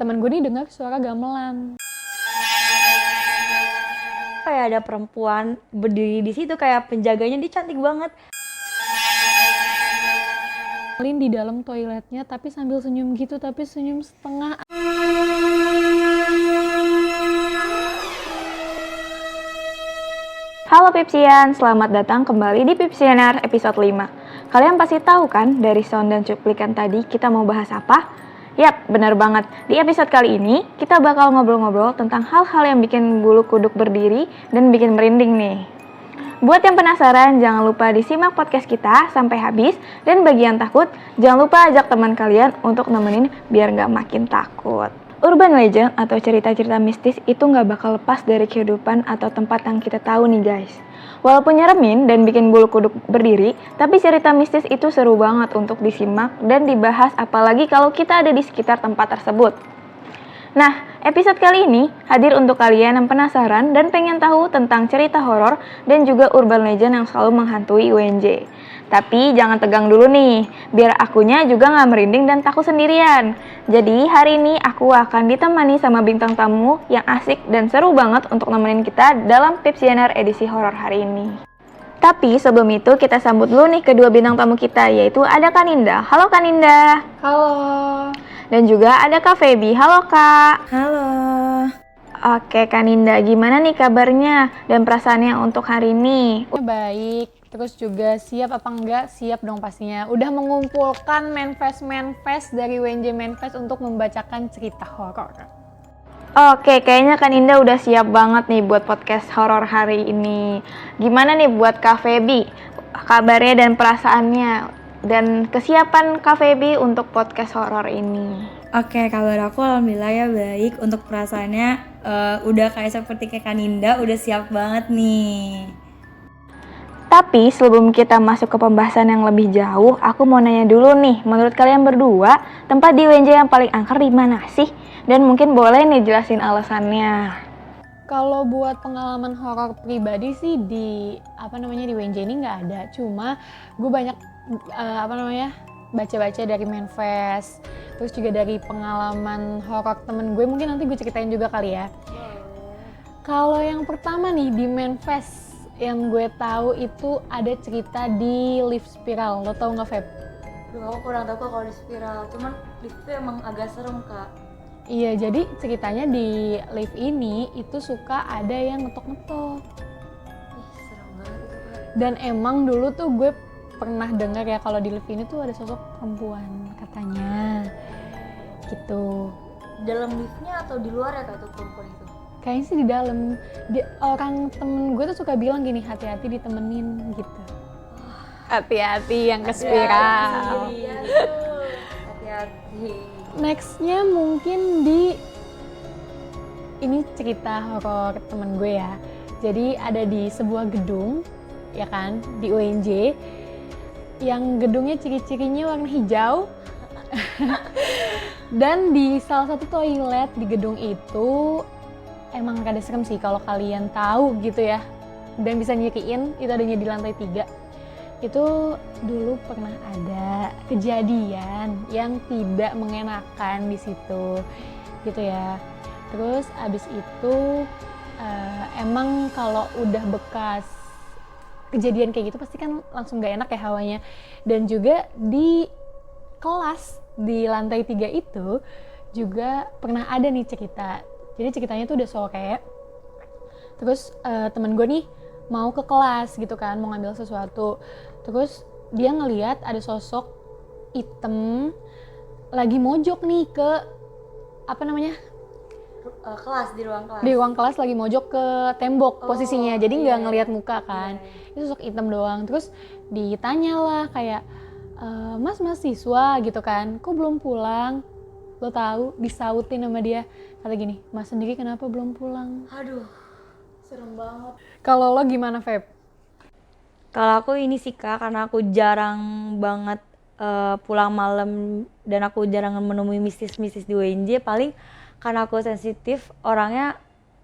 temen gue nih dengar suara gamelan. Kayak ada perempuan berdiri di situ, kayak penjaganya, dia cantik banget. Lin di dalam toiletnya tapi sambil senyum gitu, tapi senyum setengah. Halo Pipsian, selamat datang kembali di Pipsianer episode 5. Kalian pasti tahu kan dari sound dan cuplikan tadi kita mau bahas apa? Yap, benar banget. Di episode kali ini kita bakal ngobrol-ngobrol tentang hal-hal yang bikin bulu kuduk berdiri dan bikin merinding nih. Buat yang penasaran, jangan lupa disimak podcast kita sampai habis. Dan bagi yang takut, jangan lupa ajak teman kalian untuk nemenin biar nggak makin takut. Urban legend atau cerita-cerita mistis itu nggak bakal lepas dari kehidupan atau tempat yang kita tahu nih guys. Walaupun nyeremin dan bikin bulu kuduk berdiri, tapi cerita mistis itu seru banget untuk disimak dan dibahas apalagi kalau kita ada di sekitar tempat tersebut. Nah, episode kali ini hadir untuk kalian yang penasaran dan pengen tahu tentang cerita horor dan juga urban legend yang selalu menghantui UNJ. Tapi jangan tegang dulu nih, biar akunya juga gak merinding dan takut sendirian. Jadi hari ini aku akan ditemani sama bintang tamu yang asik dan seru banget untuk nemenin kita dalam Pipsianer edisi horor hari ini. Tapi sebelum itu kita sambut dulu nih kedua bintang tamu kita, yaitu ada Kaninda. Halo Kaninda. Halo. Dan juga ada Kak Feby. Halo Kak. Halo. Oke Kaninda, gimana nih kabarnya dan perasaannya untuk hari ini? Baik, terus juga siap apa enggak? Siap dong pastinya. Udah mengumpulkan manifest dari WNJ Manifest untuk membacakan cerita horor. Oke, kayaknya Kaninda udah siap banget nih buat podcast horor hari ini. Gimana nih buat Kak Feby? Kabarnya dan perasaannya dan kesiapan Kak Feby untuk podcast horor ini. Oke, kabar aku alhamdulillah ya baik. Untuk perasaannya udah kayak seperti Kaninda, udah siap banget nih. Tapi sebelum kita masuk ke pembahasan yang lebih jauh, aku mau nanya dulu nih, menurut kalian berdua, tempat di UNJ yang paling angker di mana sih? Dan mungkin boleh nih jelasin alasannya. Kalau buat pengalaman horor pribadi sih di di WNJ ini nggak ada. Cuma gue banyak baca-baca dari Manifest, terus juga dari pengalaman horor temen gue, mungkin nanti gue ceritain juga kali ya. Kalau yang pertama nih di Manifest yang gue tahu itu ada cerita di lift spiral. Lo tau nggak Feb? Duh, aku kurang tahu kalau di spiral, cuman lift itu emang agak serem Kak. Iya, jadi ceritanya di lift ini itu suka ada yang ngetok-ngetok. Serem banget itu Kak. Dan emang dulu tuh gue pernah dengar ya kalau di lift ini tuh ada sosok perempuan katanya gitu. Dalam liftnya atau di luar ya Kak tuh perempuan itu? Kayaknya sih di dalam. Orang temen gue tuh suka bilang gini, hati-hati ditemenin gitu. Hati-hati yang ke spiral. Hati-hati. Nextnya mungkin ini cerita horor temen gue ya. Jadi ada di sebuah gedung ya kan di UNJ yang gedungnya ciri-cirinya warna hijau. Dan di salah satu toilet di gedung itu emang rada serem sih kalau kalian tahu gitu ya. Dan bisa nyiriin, itu adanya di lantai 3. Itu dulu pernah ada kejadian yang tidak mengenakan di situ gitu ya. Terus abis itu emang kalau udah bekas kejadian kayak gitu pasti kan langsung gak enak ya hawanya. Dan juga di kelas di lantai 3 itu juga pernah ada nih cerita. Jadi ceritanya tuh udah sore, terus temen gue nih mau ke kelas gitu kan, mau ngambil sesuatu. Terus dia ngeliat ada sosok hitam lagi mojok nih ke kelas, di ruang kelas. Di ruang kelas lagi mojok ke tembok posisinya, jadi nggak ngeliat muka kan. Itu sosok hitam doang. Terus ditanya lah kayak, mas mahasiswa gitu kan, kok belum pulang? Lo tahu, disautin sama dia, kata gini, mas sendiri kenapa belum pulang? Aduh, serem banget. Kalau lo gimana Feb? Kalau aku ini sih Kak, karena aku jarang banget pulang malam dan aku jarang menemui mistis-mistis di UNJ. Paling karena aku sensitif orangnya,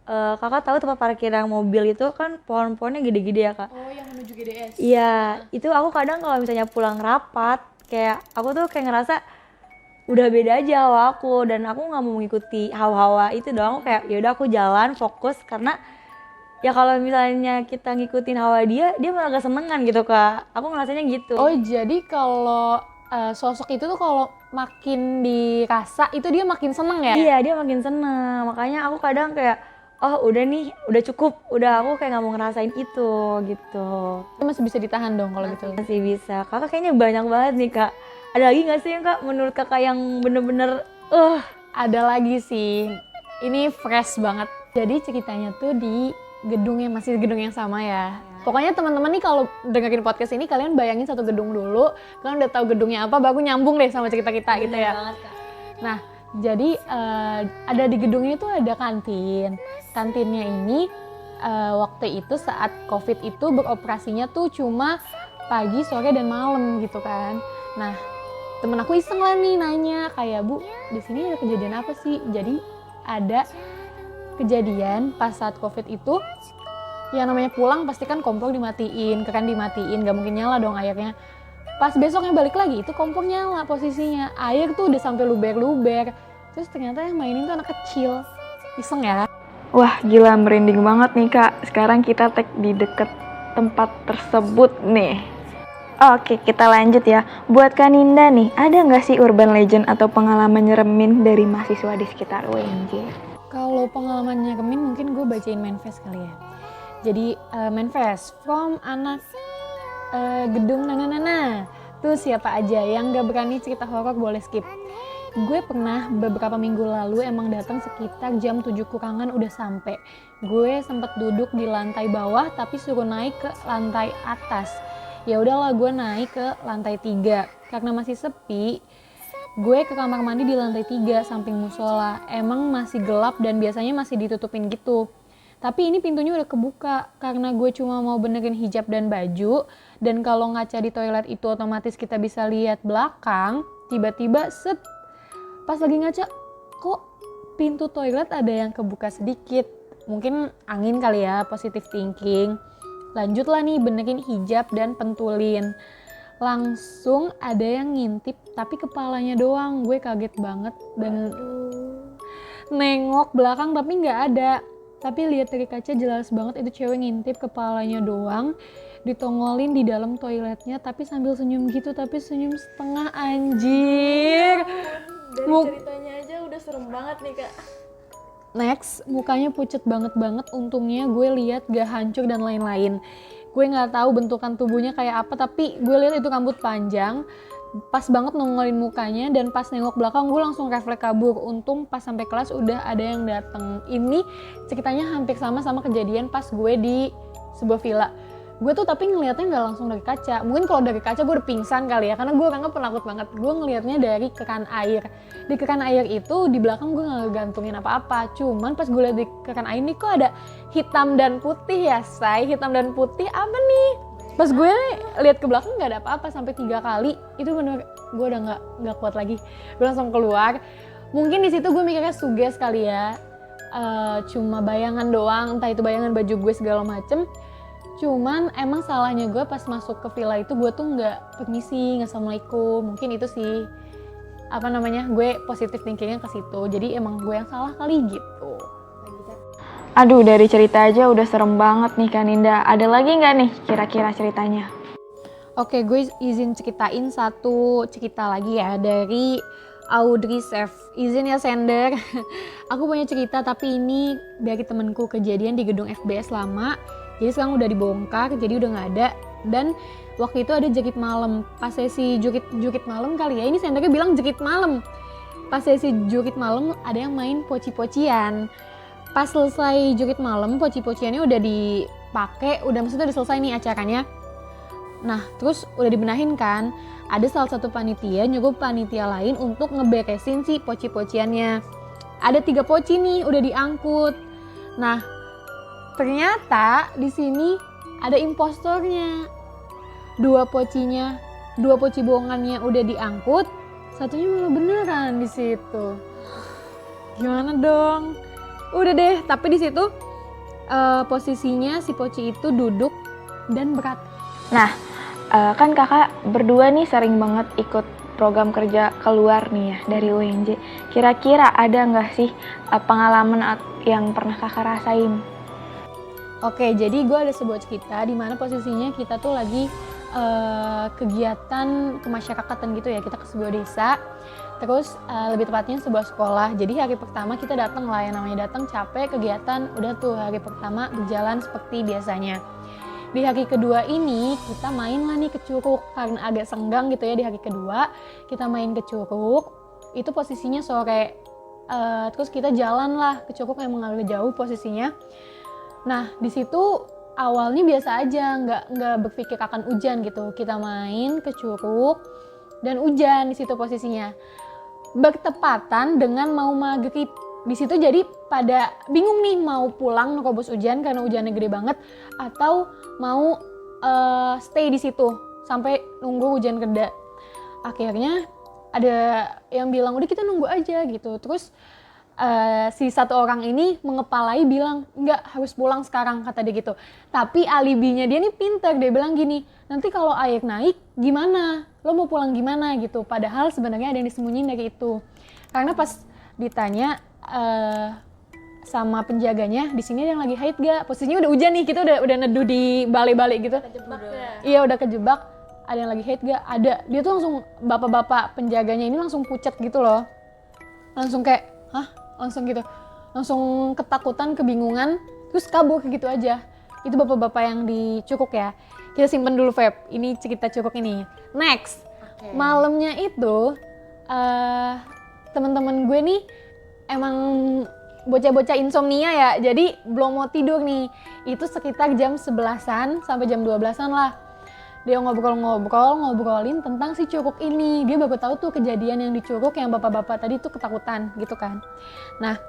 kakak tahu tempat parkiran mobil itu kan pohon-pohonnya gede-gede ya Kak? Oh, yang menuju GDS? Iya, itu aku kadang kalau misalnya pulang rapat, kayak aku tuh kayak ngerasa udah beda aja hawa aku, dan aku nggak mau mengikuti hawa-hawa itu doang. Aku kayak ya udah aku jalan fokus, karena ya kalau misalnya kita ngikutin hawa dia malah gak senengan gitu Kak. Aku ngerasanya gitu. Oh jadi kalau sosok itu tuh kalau makin dirasa itu dia makin seneng ya? Iya, dia makin seneng. Makanya aku kadang kayak, oh udah nih, udah cukup. Udah aku kayak gak mau ngerasain itu gitu. Masih bisa ditahan dong kalau gitu? Masih bisa. Kakak kayaknya banyak banget nih Kak. Ada lagi gak sih yang Kak menurut Kakak yang bener-bener Ada lagi sih. Ini fresh banget. Jadi ceritanya tuh di masih gedung yang sama ya. Pokoknya teman-teman nih kalau dengerin podcast ini kalian bayangin satu gedung dulu. Kalian udah tahu gedungnya apa, baru nyambung deh sama cerita kita gitu ya. banget, Kak. Nah, jadi ada di gedung ini tuh ada kantin. Kantinnya ini waktu itu saat COVID itu beroperasinya tuh cuma pagi, sore, dan malam gitu kan. Nah, temen aku iseng lah nih nanya kayak, Bu, di sini ada kejadian apa sih? Jadi ada kejadian pas saat COVID itu, yang namanya pulang pasti kan kompor dimatiin, keran dimatiin, gak mungkin nyala dong airnya. Pas besoknya balik lagi itu kompor nyala posisinya, air tuh udah sampai luber-luber. Terus ternyata yang mainin tuh anak kecil, iseng ya. Wah, gila, merinding banget nih Kak. Sekarang kita tag di deket tempat tersebut nih. Oke, kita lanjut ya. Buat Kak Ninda nih, ada nggak sih urban legend atau pengalaman nyeremin dari mahasiswa di sekitar UNJ? Kalau pengalaman nyeremin mungkin gue bacain manifest kali ya. Jadi manifest from anak gedung nana. Tuh siapa aja yang gak berani cerita horor boleh skip. Gue pernah beberapa minggu lalu emang datang sekitar jam 7 kurangan udah sampai. Gue sempet duduk di lantai bawah tapi suruh naik ke lantai atas. Ya udahlah gue naik ke lantai 3. Karena masih sepi, gue ke kamar mandi di lantai 3 samping musola. Emang masih gelap dan biasanya masih ditutupin gitu. Tapi ini pintunya udah kebuka karena gue cuma mau benerin hijab dan baju. Dan kalau ngaca di toilet itu otomatis kita bisa lihat belakang. Tiba-tiba set, pas lagi ngaca, kok pintu toilet ada yang kebuka sedikit. Mungkin angin kali ya, positive thinking. Lanjutlah nih benerin hijab dan pentulin. Langsung ada yang ngintip tapi kepalanya doang. Gue kaget banget dan nengok belakang tapi nggak ada. Tapi lihat dari kaca jelas banget itu cewek ngintip kepalanya doang, ditongolin di dalam toiletnya tapi sambil senyum gitu, tapi senyum setengah, anjir. Dari ceritanya aja udah serem banget nih Kak. Next, mukanya pucet banget, untungnya gue lihat gak hancur dan lain-lain. Gue nggak tahu bentukan tubuhnya kayak apa, tapi gue lihat itu rambut panjang, pas banget nongolin mukanya, dan pas nengok belakang gue langsung refleks kabur. Untung pas sampai kelas udah ada yang dateng. Ini ceritanya hampir sama kejadian pas gue di sebuah villa. Gue tuh tapi ngelihatnya nggak langsung dari kaca. Mungkin kalau dari kaca gue udah pingsan kali ya, karena gue orangnya penakut banget. Gue ngelihatnya dari keran air. Di keran air itu di belakang gue nggak gantungin apa-apa. Cuman pas gue lihat di keran air ini kok ada hitam dan putih ya, say. Hitam dan putih apa nih? Pas gue lihat ke belakang nggak ada apa-apa sampai 3 kali. Itu bener gue udah nggak kuat lagi. Gue langsung keluar. Mungkin di situ gue mikirnya suges kali ya. Cuma bayangan doang, entah itu bayangan baju gue segala macem. Cuman emang salahnya gue pas masuk ke villa itu gue tuh nggak permisi, nggak assalamualaikum. Mungkin itu sih gue positive thinkingnya ke situ. Jadi emang gue yang salah kali gitu. Aduh, dari cerita aja udah serem banget nih Kak Ninda. Ada lagi nggak nih kira-kira ceritanya? Oke, gue izin ceritain satu cerita lagi ya dari Audrey Chef. Izin ya sender. Aku punya cerita tapi ini dari temenku, kejadian di gedung FBS lama. Jadi sekarang udah dibongkar, jadi udah nggak ada. Dan waktu itu ada jekit malam. Pas sesi jukit malam kali ya. Ini sendernya bilang jekit malam. Pas sesi jukit malam ada yang main poci-pocian. Pas selesai jukit malam, poci-pociannya udah dipakai, maksudnya udah selesai nih acaranya. Nah, terus udah dibenahin kan. Ada salah satu panitia nyuruh panitia lain untuk ngeberesin si poci-pociannya. Ada 3 poci nih udah diangkut. Nah, ternyata di sini ada impostornya. 2 poci bohongannya udah diangkut, satunya malah beneran di situ. Gimana dong? Udah deh, tapi di situ posisinya si poci itu duduk dan berat. Nah, kan kakak berdua nih sering banget ikut program kerja keluar nih ya dari UNJ. Kira-kira ada nggak sih pengalaman yang pernah kakak rasain? Oke, jadi gue ada sebuah cerita di mana posisinya kita tuh lagi kegiatan kemasyarakatan gitu ya. Kita ke sebuah desa, terus lebih tepatnya sebuah sekolah. Jadi hari pertama kita datang lah, yang namanya datang capek kegiatan, udah tuh hari pertama berjalan seperti biasanya. Di hari kedua ini kita main lah nih ke Curug, karena agak senggang gitu ya. Di hari kedua kita main ke Curug, itu posisinya sore. Terus kita jalan lah ke Curug, emang agak jauh posisinya. Nah di situ awalnya biasa aja, nggak berpikir akan hujan gitu. Kita main ke Curug dan hujan di situ posisinya. Bertepatan dengan mau maghrib. Di situ jadi pada bingung nih mau pulang nerobos hujan karena hujannya gede banget, atau mau stay di situ sampai nunggu hujan reda. Akhirnya ada yang bilang udah kita nunggu aja gitu. Terus si satu orang ini mengepalai bilang enggak, harus pulang sekarang, kata dia gitu. Tapi alibinya dia nih pintar, dia bilang gini, nanti kalau air naik gimana, lo mau pulang gimana gitu. Padahal sebenarnya ada yang disembunyiin dari itu. Karena pas ditanya sama penjaganya, di sini ada yang lagi haid gak? Posisinya udah hujan nih, kita udah neduh di balik-balik gitu. Kejebak ya. Iya udah kejebak, ada yang lagi haid gak? Ada. Dia tuh langsung, bapak-bapak penjaganya ini langsung pucat gitu loh. Langsung kayak, hah? Langsung gitu. Langsung ketakutan, kebingungan, terus kabur gitu aja. Itu bapak-bapak yang di Curug ya. Kita simpen dulu, Feb. Ini cerita Curug ini. Next. Okay. Malamnya itu, teman-teman gue nih emang bocah-bocah insomnia ya. Jadi belum mau tidur nih. Itu sekitar jam 11-an sampai jam 12-an lah. Dia ngobrolin tentang si Curug ini. Dia baru tahu tuh kejadian yang di Curug yang bapak-bapak tadi tuh ketakutan gitu kan. Nah,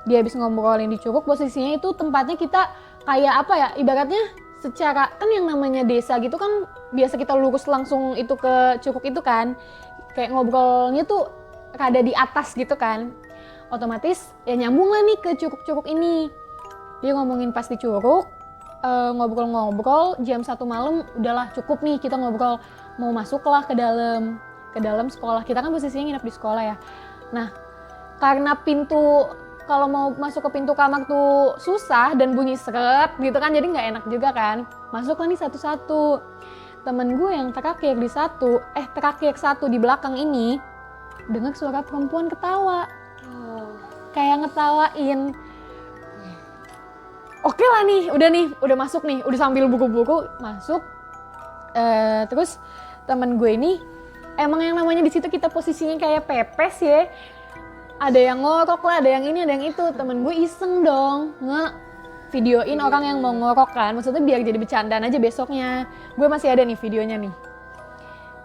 dia habis ngobrolin di Curug, posisinya itu tempatnya kita kayak apa ya, ibaratnya secara kan yang namanya desa gitu kan biasa kita lurus langsung itu ke Curug itu kan. Kayak ngobrolnya tuh rada di atas gitu kan. Otomatis ya nyambung lah nih ke Curug-Curug ini. Dia ngomongin pas di Curug, ngobrol-ngobrol jam 1 malam udahlah cukup nih kita ngobrol, mau masuklah ke dalam sekolah. Kita kan posisinya nginep di sekolah ya. Nah, karena pintu kalau mau masuk ke pintu kamar tuh susah dan bunyi seret gitu kan, jadi nggak enak juga kan. Masuklah nih satu-satu. Temen gue yang terakhir satu di belakang ini dengar suara perempuan ketawa. Kayak ngetawain. Oke lah nih, udah masuk nih, udah sambil buku-buku masuk. Terus temen gue ini emang yang namanya di situ kita posisinya kayak pepes ya. Ada yang ngorok lah, ada yang ini, ada yang itu. Temen gue iseng dong videoin orang yang mau ngorok kan. Maksudnya biar jadi bercandaan aja besoknya. Gue masih ada nih videonya nih.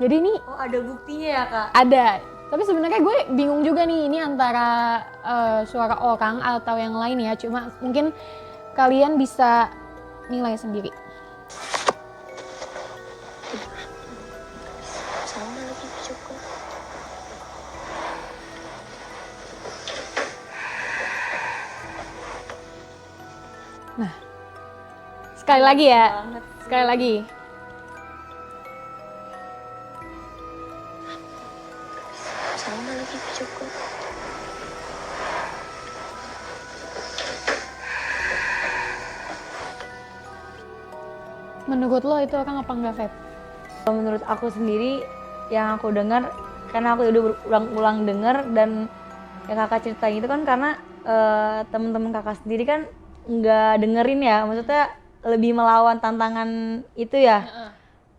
Jadi ini ada buktinya ya kak? ada. Tapi sebenarnya gue bingung juga nih, ini antara suara orang atau yang lain ya. Cuma mungkin kalian bisa nilai sendiri. Nah, sekali lagi ya. Sekali lagi. Menurut lo itu orang apa enggak, Feb? Menurut aku sendiri yang aku dengar, karena aku udah berulang-ulang dengar dan yang kakak ceritain itu kan karena teman-teman kakak sendiri kan nggak dengerin ya, maksudnya lebih melawan tantangan itu ya.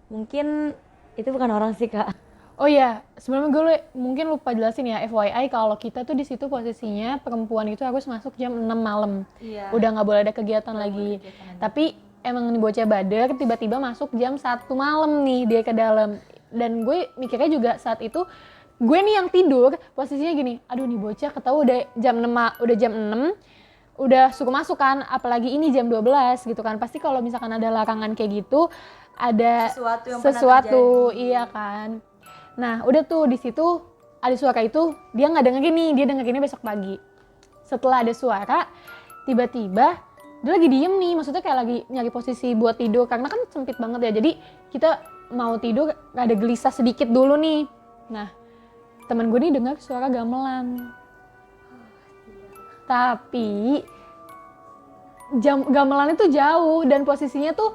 Mungkin itu bukan orang sih kak. Oh iya, sebelumnya gue mungkin lupa jelasin ya, FYI kalau kita tuh di situ posisinya perempuan itu harus masuk jam 6 malam. Iya. Udah nggak boleh ada kegiatan lagi. Tapi emang nih bocah bader tiba-tiba masuk jam 1 malam nih dia ke dalam. Dan gue mikirnya juga saat itu gue nih yang tidur posisinya gini, aduh nih bocah ketahu udah jam 6 udah suka masuk kan, apalagi ini jam 12 gitu kan. Pasti kalau misalkan ada larangan kayak gitu ada sesuatu iya kan. Nah udah tuh di situ ada suara itu, dia nggak dengerin nih, dia dengerinnya besok pagi. Setelah ada suara tiba-tiba dia lagi diem nih, maksudnya kayak lagi nyari posisi buat tidur karena kan sempit banget ya. Jadi kita mau tidur ada gelisah sedikit dulu nih. Nah temen gue nih dengar suara gamelan. Tapi gamelan itu jauh dan posisinya tuh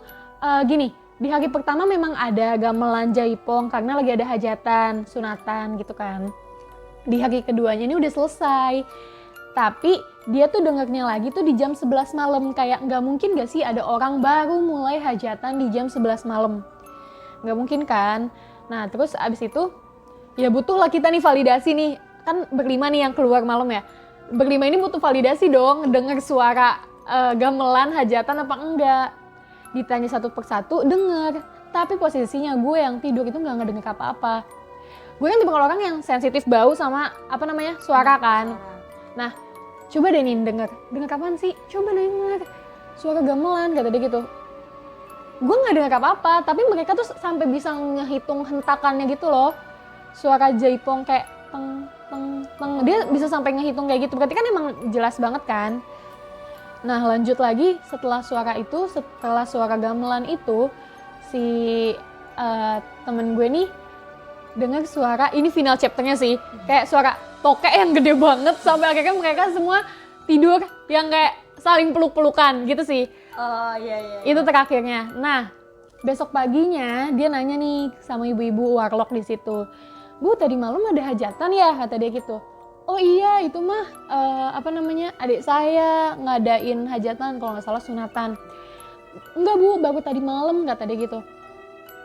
gini, di hari pertama memang ada gamelan jaipong karena lagi ada hajatan, sunatan gitu kan. Di hari keduanya ini udah selesai, tapi dia tuh dengernya lagi tuh di jam 11 malam. Kayak nggak mungkin gak sih ada orang baru mulai hajatan di jam 11 malam, nggak mungkin kan. Nah terus abis itu ya butuh lah kita nih validasi nih, kan berlima nih yang keluar malam ya, berlima ini butuh validasi dong, denger suara gamelan hajatan apa enggak. Ditanya satu persatu, denger. Tapi posisinya gue yang tidur itu nggak ngedenger apa-apa. Gue kan tipe orang yang sensitif bau sama suara kan. Nah coba deh nih denger kapan sih? Coba denger suara gamelan, kata dia gitu. Gue nggak denger apa-apa, tapi mereka tuh sampai bisa ngehitung hentakannya gitu loh. Suara jaipong kayak peng peng peng, dia bisa sampai ngehitung kayak gitu. Berarti kan emang jelas banget kan. Nah lanjut lagi, setelah suara gamelan itu, si temen gue nih dengar suara, ini final chapternya sih, kayak suara tokek yang gede banget sampai akhirnya mereka semua tidur yang kayak saling peluk-pelukan gitu sih. Oh iya. Itu terakhirnya. Nah besok paginya dia nanya nih sama ibu-ibu warlock di situ, Bu tadi malam ada hajatan ya, kata dia gitu. Oh iya itu mah adik saya ngadain hajatan, kalau nggak salah sunatan. Enggak Bu, baru tadi malam, kata dia gitu.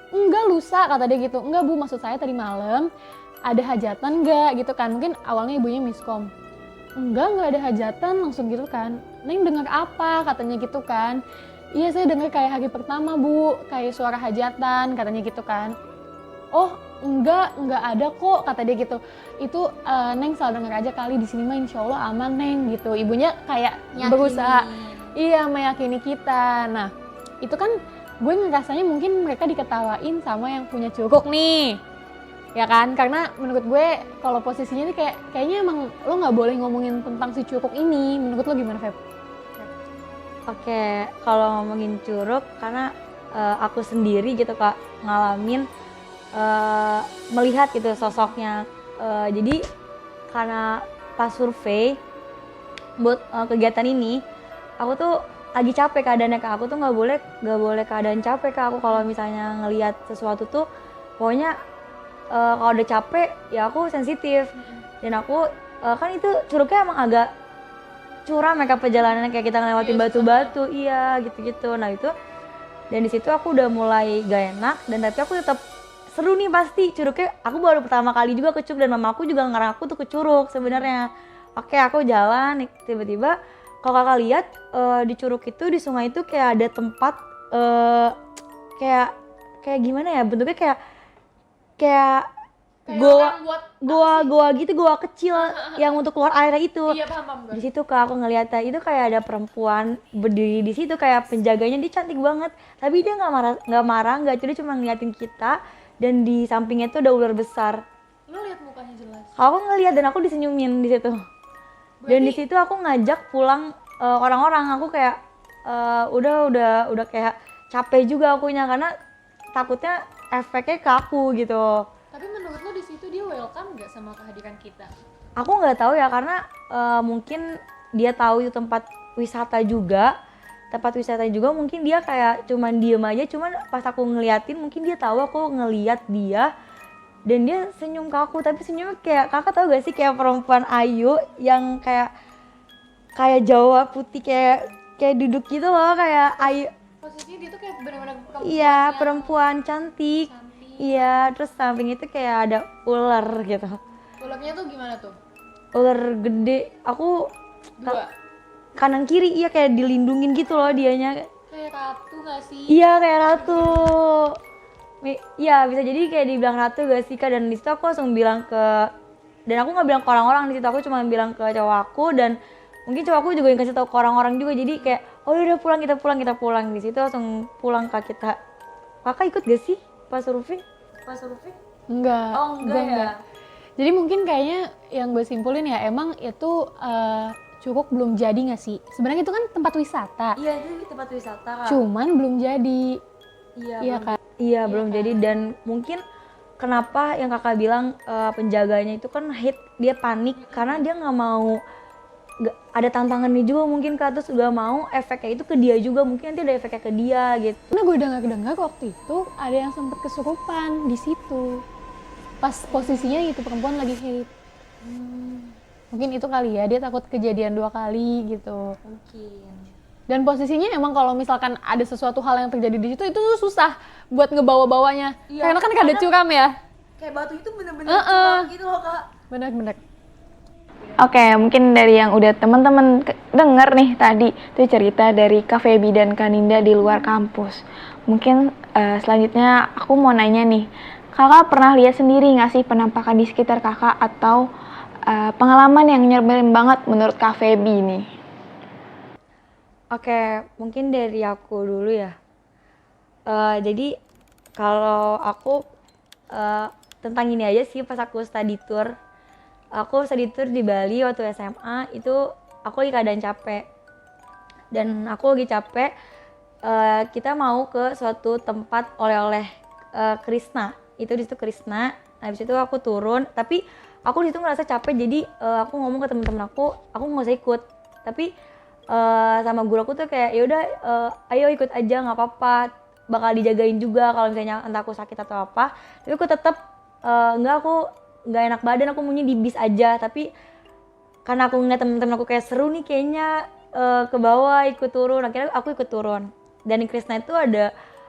Enggak lusa, kata dia gitu. Enggak Bu, maksud saya tadi malam ada hajatan enggak gitu kan. Mungkin awalnya ibunya miskom. Enggak ada hajatan, langsung gitu kan. Neng dengar apa, katanya gitu kan. Iya saya dengar kayak hari pertama Bu, kayak suara hajatan, katanya gitu kan. Oh enggak ada kok, kata dia gitu. Itu Neng salah dengar aja kali, di sini mah insya Allah aman Neng gitu. Ibunya kayak berusaha meyakini kita. Nah itu kan gue ngerasanya mungkin mereka diketawain sama yang punya curug nih, ya kan? Karena menurut gue kalau posisinya nih kayaknya emang lo nggak boleh ngomongin tentang si curug ini. Menurut lo gimana Feb? Oke, kalau ngomongin curug, karena aku sendiri gitu Kak ngalamin, melihat gitu sosoknya. Jadi karena pas survei buat kegiatan ini, aku tuh lagi capek keadaannya Kak. Aku tuh nggak boleh keadaan capek Kak. Aku kalau misalnya ngelihat sesuatu tuh pokoknya kalau udah capek ya aku sensitif. Dan aku kan itu curugnya emang agak curam ya Kak, perjalanannya kayak kita ngelewatin batu-batu, iya gitu-gitu. Nah itu, dan di situ aku udah mulai gak enak, dan tapi aku tetap seru nih pasti curugnya. Aku baru pertama kali juga ke curug dan mama aku juga ngarang aku tuh ke curug sebenarnya. Oke, aku jalan, tiba-tiba kalau Kakak lihat di curug itu, di sungai itu kayak ada tempat kayak gimana ya bentuknya, kayak goa gitu, goa kecil yang untuk keluar airnya itu. Iya paham gue. Di situ Kak aku ngeliatnya itu kayak ada perempuan berdiri di situ, kayak penjaganya, dia cantik banget. Tapi dia nggak marah, nggak curi, cuma ngeliatin kita. Dan di sampingnya tuh ada ular besar. Lo lihat mukanya jelas. Aku ngeliat dan aku disenyumin di situ. Dan di situ aku ngajak pulang orang-orang. Aku kayak udah kayak capek juga akunya, karena takutnya efeknya ke aku gitu. Tapi menurut lo di situ dia welcome nggak sama kehadiran kita? Aku nggak tahu ya, karena mungkin dia tahu itu tempat wisata juga, mungkin dia kayak cuman diem aja. Cuman pas aku ngeliatin, mungkin dia tahu aku ngeliat dia, dan dia senyum ke aku. Tapi senyumnya kayak, Kakak tahu gak sih, kayak perempuan ayu yang kayak Jawa putih, kayak duduk gitu loh, kayak ayu. Posisinya dia tuh kayak benar-benar perempuan. Iya, perempuan cantik. Iya, terus samping itu kayak ada ular gitu. Ularnya tuh gimana tuh? Ular gede. Aku Dua. kanan kiri, iya, kayak dilindungin gitu loh dianya. Kayak ratu gak sih? Iya, kayak ratu. Iya, bisa jadi kayak dibilang ratu gak sih Kak. Dan di situ aku langsung bilang dan aku nggak bilang ke orang-orang di situ, aku cuma bilang ke cowok aku, dan mungkin cowok aku juga yang kasih tahu ke orang-orang juga. Jadi kayak, oh udah pulang, kita pulang. Di situ langsung pulang Kak kita. Kakak ikut gak sih pas survei? Enggak. Oh enggak ya. Jadi mungkin kayaknya yang gue simpulin ya, emang itu Curug belum jadi nggak sih? Sebenarnya itu kan tempat wisata. Iya, itu tempat wisata Kak. Cuman belum jadi. Iya kan? Iya, belum kan? jadi. Dan mungkin kenapa yang kakak bilang penjaganya itu kan dia panik karena dia nggak mau ada tantangannya juga mungkin Kak, terus gak mau efeknya itu ke dia juga, mungkin nanti ada efeknya ke dia gitu. Karena gue dengar waktu itu ada yang sempet kesurupan di situ. Pas posisinya gitu perempuan lagi haid. Mungkin itu kali ya, dia takut kejadian 2 kali gitu. Mungkin. Dan posisinya emang kalau misalkan ada sesuatu hal yang terjadi di situ itu susah buat ngebawa-bawanya. Iya, Karena kan ada curam ya. Kayak batu itu bener-bener curam gitu loh Kak. Bener-bener. Oke, mungkin dari yang udah teman-teman denger nih tadi itu cerita dari Kak Feby dan Kak Ninda di luar kampus. Mungkin selanjutnya aku mau nanya nih, kakak pernah lihat sendiri nggak sih penampakan di sekitar kakak atau pengalaman yang nyebelin banget menurut Kak Feby nih? Oke, mungkin dari aku dulu ya. Jadi kalau aku tentang ini aja sih, pas aku study tour. Aku study tour di Bali waktu SMA, itu aku lagi keadaan capek. Dan aku lagi capek, kita mau ke suatu tempat oleh-oleh Krishna. Itu di situ Krishna. Habis itu aku turun, tapi aku di situ ngerasa capek, jadi aku ngomong ke teman-teman aku nggak usah ikut. Tapi sama guru aku tuh kayak yaudah ayo ikut aja, nggak apa-apa, bakal dijagain juga kalau misalnya entah aku sakit atau apa. Tapi aku tetap nggak enak badan, aku maunya di bis aja. Tapi karena aku ngeliat temen-temen aku kayak seru nih kayaknya, ke bawah ikut turun, akhirnya aku ikut turun. Dan di Krishna itu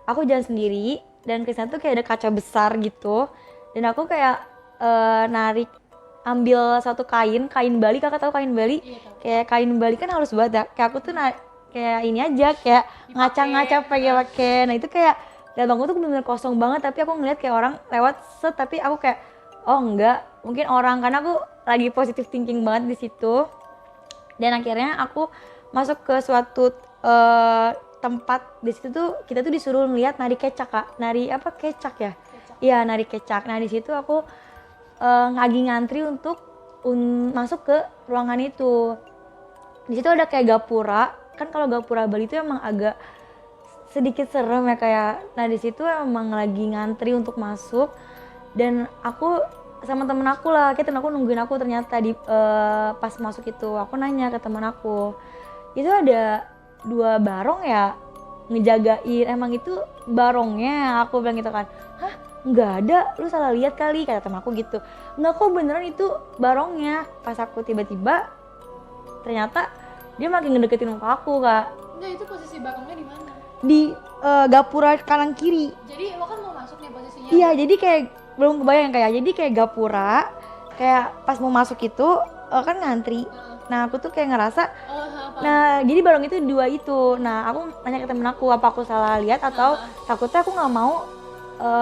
aku jalan sendiri, dan Krishna tuh kayak ada kaca besar gitu, dan aku kayak ambil satu kain Bali. Kakak tahu kain Bali? Iya, kayak kain Bali kan halus banget ya, kayak aku tuh kayak ini aja, kayak ngaca-ngaca pakai. Nah itu kayak lihat bangku tuh bener-bener kosong banget, tapi aku ngeliat kayak orang lewat tapi aku kayak oh enggak, mungkin orang, karena aku lagi positive thinking banget di situ. Dan akhirnya aku masuk ke suatu tempat. Di situ tuh kita tuh disuruh ngeliat nari kecak Kak, nari apa kecak ya? Iya, nari kecak. Nah di situ aku lagi ngantri untuk masuk ke ruangan itu. Di situ ada kayak gapura, kan kalau gapura Bali itu emang agak sedikit serem ya kayak. Nah di situ emang lagi ngantri untuk masuk. Dan aku sama temen aku lah, kayak temen aku nungguin aku, ternyata pas masuk itu aku nanya ke temen aku, itu ada 2 barong ya ngejagain, emang itu barongnya? Aku bilang gitu kan. Hah, nggak ada, lu salah lihat kali, kata temen aku gitu. Nggak kok, beneran itu barongnya. Pas aku tiba-tiba ternyata dia makin ngedeketin muka aku Kak. Nah itu posisi barongnya di mana? Di gapura kanan kiri. Jadi lo kan mau masuk nih posisinya. Iya, jadi kayak belum kebayang kayak, jadi kayak gapura, kayak pas mau masuk itu kan ngantri. Nah aku tuh kayak ngerasa, nah jadi barong itu 2 itu. Nah aku nanya ke temen aku, apa aku salah lihat atau takutnya aku nggak mau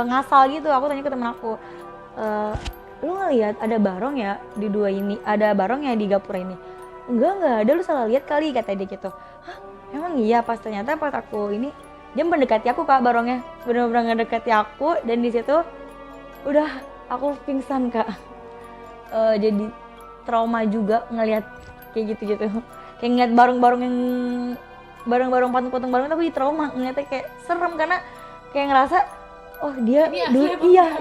ngasal gitu. Aku tanya ke temen aku, lu ngeliat ada barong ya di 2 ini, ada barong ya di gapura ini? Enggak ada, lu salah lihat kali, kata dia gitu. Hah, emang iya? Pas ternyata pas aku ini, dia mendekati aku Kak, barongnya bener-bener ngedekati aku. Dan di situ udah aku pingsan Kak. Jadi trauma juga ngelihat kayak gitu-gitu, kayak ngeliat barong-barong patung-patung barong, tapi trauma ngeliatnya, kayak serem karena kayak ngerasa oh dia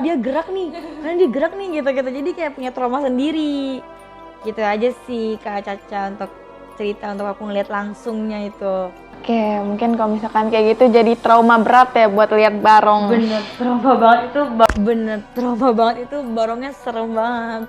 dia gerak nih, karena dia gerak nih gitu, jadi kayak punya trauma sendiri. Gitu aja sih Kak Caca untuk cerita, untuk aku ngeliat langsungnya itu. Oke, mungkin kalau misalkan kayak gitu jadi trauma berat ya buat lihat barong. Bener trauma banget itu, barongnya serem banget.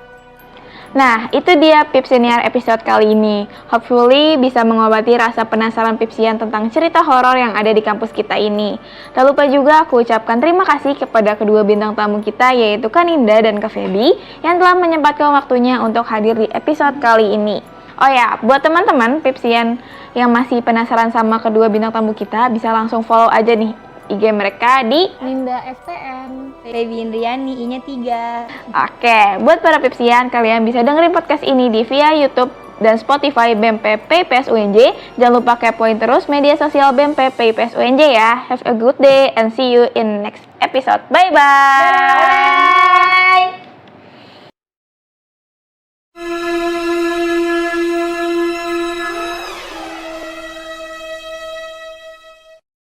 Nah, itu dia Pipsiniar episode kali ini. Hopefully bisa mengobati rasa penasaran Pipsian tentang cerita horor yang ada di kampus kita ini. Tak lupa juga aku ucapkan terima kasih kepada kedua bintang tamu kita, yaitu Kak Ninda dan Kak Feby, yang telah menyempatkan waktunya untuk hadir di episode kali ini. Oh ya, buat teman-teman Pipsian yang masih penasaran sama kedua bintang tamu kita, bisa langsung follow aja nih IG mereka di Ninda FTN, Feby Indriani, I-nya 3. Oke, buat para Pipsian, kalian bisa dengerin podcast ini di via YouTube dan Spotify BEM-PP PIPS UNJ. Jangan lupa kepoin terus media sosial BEM-PP PIPS UNJ ya. Have a good day and see you in next episode. Bye-bye!